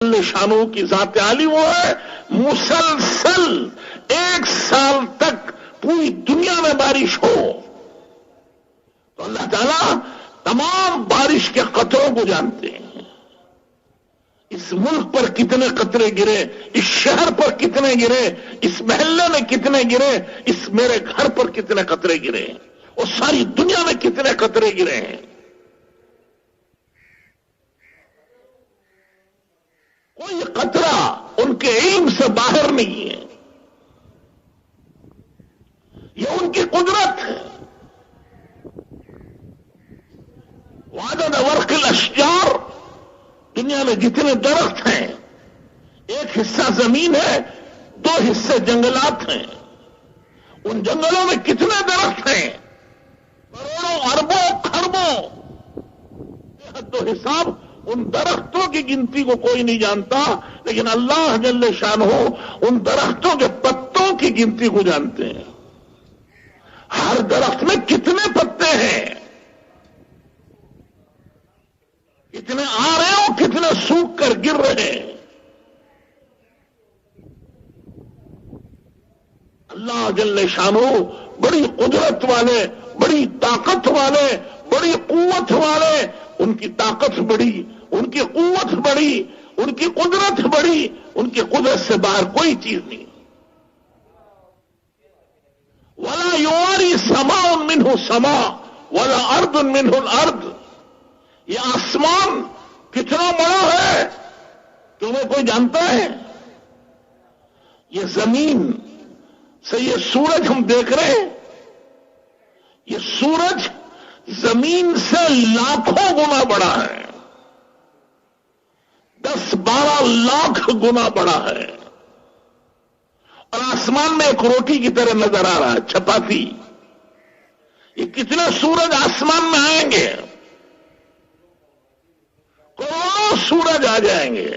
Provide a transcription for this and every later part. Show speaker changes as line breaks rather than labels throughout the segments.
شانوں کی ذات عالی وہ ہے مسلسل 1 سال تک پوری دنیا میں بارش ہو تو اللہ تعالیٰ تمام بارش کے قطروں کو جانتے ہیں. اس ملک پر کتنے قطرے گرے، اس شہر پر کتنے گرے، اس محلے میں کتنے گرے، اس میرے گھر پر کتنے قطرے گرے اور ساری دنیا میں کتنے قطرے گرے ہیں. کوئی قطرہ ان کے علم سے باہر نہیں ہے، یہ ان کی قدرت ہے. وعدد ورق الاشجار، دنیا میں جتنے درخت ہیں 1 حصہ زمین ہے، 2 حصے جنگلات ہیں. ان جنگلوں میں کتنے درخت ہیں، کروڑوں اربوں کھربوں، بے حد و حساب. ان درختوں کی گنتی کو کوئی نہیں جانتا، لیکن اللہ جل شانہ ان درختوں کے پتوں کی گنتی کو جانتے ہیں. ہر درخت میں کتنے پتے ہیں، کتنے آ رہے ہو، کتنے سوکھ کر گر رہے ہیں. اللہ جل شانہ بڑی قدرت والے، بڑی طاقت والے، بڑی قوت والے. ان کی طاقت بڑی، ان کی قوت بڑی، ان کی قدرت بڑی، ان کی قدرت سے باہر کوئی چیز نہیں. ولا یواری سماء منہ سماء ولا ارض منہ الارض. یہ آسمان کتنا بڑا ہے تمہیں کوئی جانتا ہے؟ یہ زمین سے یہ سورج ہم دیکھ رہے ہیں، یہ سورج زمین سے لاکھوں گنا بڑا ہے، 10-12 لاکھ گنا بڑا ہے. اور آسمان میں ایک روٹی کی طرح نظر آ رہا ہے، چپاتی. یہ کتنے سورج آسمان میں آئیں گے، کروڑوں سورج آ جائیں گے.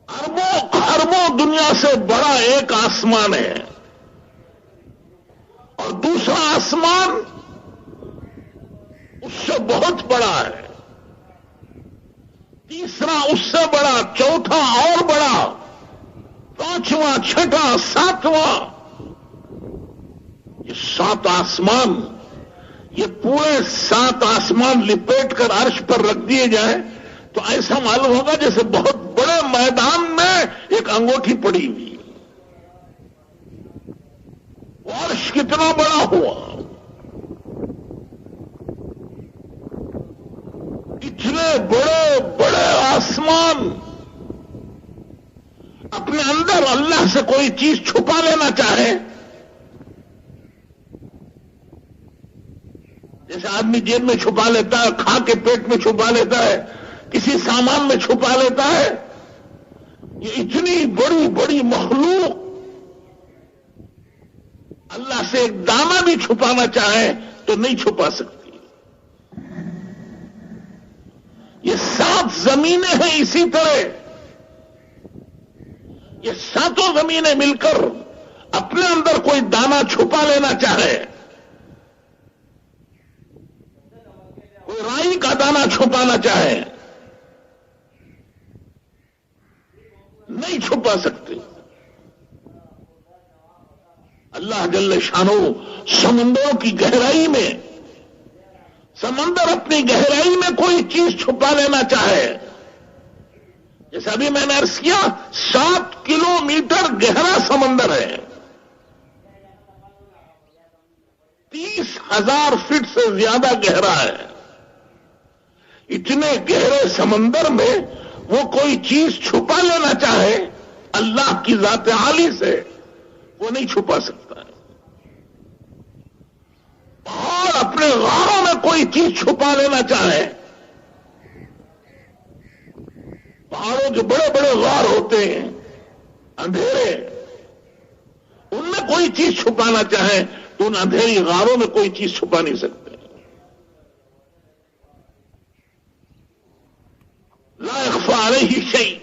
اربوں اربوں دنیا سے بڑا ایک آسمان ہے، اور دوسرا آسمان اس سے بہت بڑا ہے، تیسرا اس سے بڑا، چوتھا اور بڑا، 5واں 6واں 7واں. یہ 7 آسمان، یہ پورے 7 آسمان لپیٹ کر عرش پر رکھ دیے جائیں تو ایسا معلوم ہوگا جیسے بہت بڑے میدان میں ایک انگوٹھی پڑی ہوئی. عرش کتنا بڑا ہوا، اتنے بڑے بڑے آسمان. اپنے اندر اللہ سے کوئی چیز چھپا لینا چاہے، جیسے آدمی جیب میں چھپا لیتا ہے، کھا کے پیٹ میں چھپا لیتا ہے، کسی سامان میں چھپا لیتا ہے. یہ اتنی بڑی بڑی مخلوق اللہ سے ایک دانہ بھی چھپانا چاہے تو نہیں چھپا سکتی. یہ 7 زمینیں ہیں، اسی طرح یہ 7 زمینیں مل کر اپنے اندر کوئی دانہ چھپا لینا چاہے، کوئی رائی کا دانہ چھپانا چاہے، نہیں چھپا سکتے. اللہ جل شانہ سمندروں کی گہرائی میں، سمندر اپنی گہرائی میں کوئی چیز چھپا لینا چاہے، جیسے ابھی میں نے عرض کیا 7 کلومیٹر گہرا سمندر ہے، 30,000 فٹ سے زیادہ گہرا ہے. اتنے گہرے سمندر میں وہ کوئی چیز چھپا لینا چاہے اللہ کی ذات عالی سے، وہ نہیں چھپا سکتا ہے. اور اپنے غاروں میں کوئی چیز چھپا لینا چاہے، پہاڑوں کے بڑے بڑے غار ہوتے ہیں اندھیرے، ان میں کوئی چیز چھپانا چاہے تو ان اندھیری غاروں میں کوئی چیز چھپا نہیں سکتے. لا يخفى عليه شيء.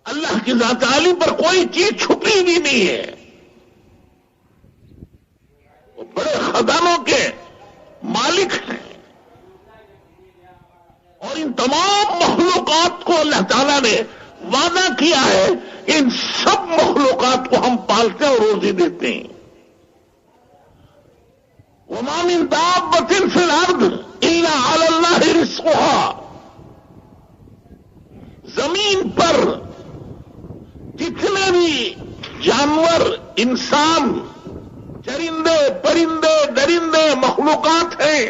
اللہ کی ذات عالی پر کوئی چیز چھپی بھی نہیں ہے. وہ بڑے خزانوں کے مالک ہیں اور ان تمام مخلوقات کو اللہ تعالیٰ نے وعدہ کیا ہے کہ ان سب مخلوقات کو ہم پالتے اور روزی دیتے ہیں. وما من دابة في الأرض إلا على الله رزقها. زمین پر جتنے بھی جانور، انسان، چرندے، پرندے، درندے، مخلوقات ہیں،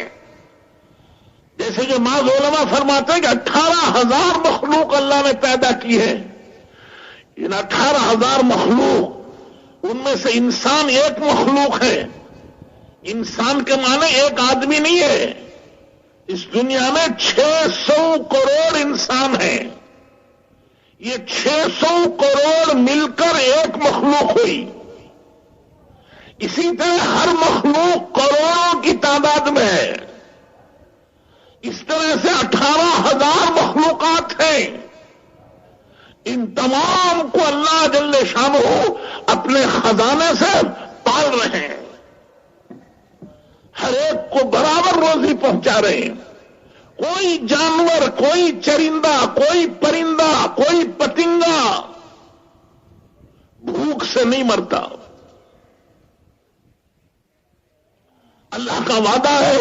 جیسے کہ بعض علماء فرماتے ہیں کہ 18,000 مخلوق اللہ نے پیدا کی ہے. ان 18,000 مخلوق، ان میں سے انسان ایک مخلوق ہے. انسان کے معنی ایک آدمی نہیں ہے. اس دنیا میں 600 کروڑ انسان ہیں. یہ 600 کروڑ مل کر ایک مخلوق ہوئی. اسی طرح ہر مخلوق کروڑوں کی تعداد میں ہے. اس طرح سے 18,000 مخلوقات ہیں. ان تمام کو اللہ جل شانہ اپنے خزانے سے پال رہے ہیں. ہر ایک کو برابر روزی پہنچا رہے ہیں. کوئی جانور، کوئی چرندہ، کوئی پرندہ، کوئی پتنگا بھوک سے نہیں مرتا. اللہ کا وعدہ ہے،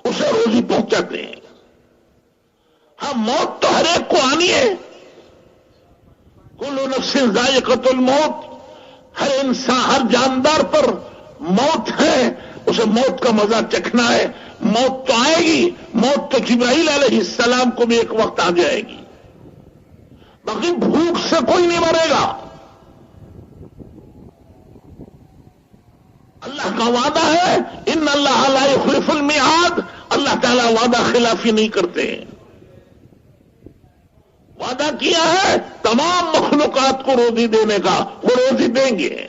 اسے روزی پہنچاتے ہیں. ہاں، موت تو ہر ایک کو آنی ہے. کل نفس ذائقۃ الموت. ہر انسان، ہر جاندار پر موت ہے، اسے موت کا مزہ چکھنا ہے. موت تو آئے گی. موت تو جبرائیل علیہ السلام کو بھی ایک وقت آ جائے گی. باقی بھوک سے کوئی نہیں مرے گا. اللہ کا وعدہ ہے، ان اللہ لا یخلف المیعاد. اللہ تعالیٰ وعدہ خلافی نہیں کرتے. وعدہ کیا ہے تمام مخلوقات کو روزی دینے کا، وہ روزی دیں گے.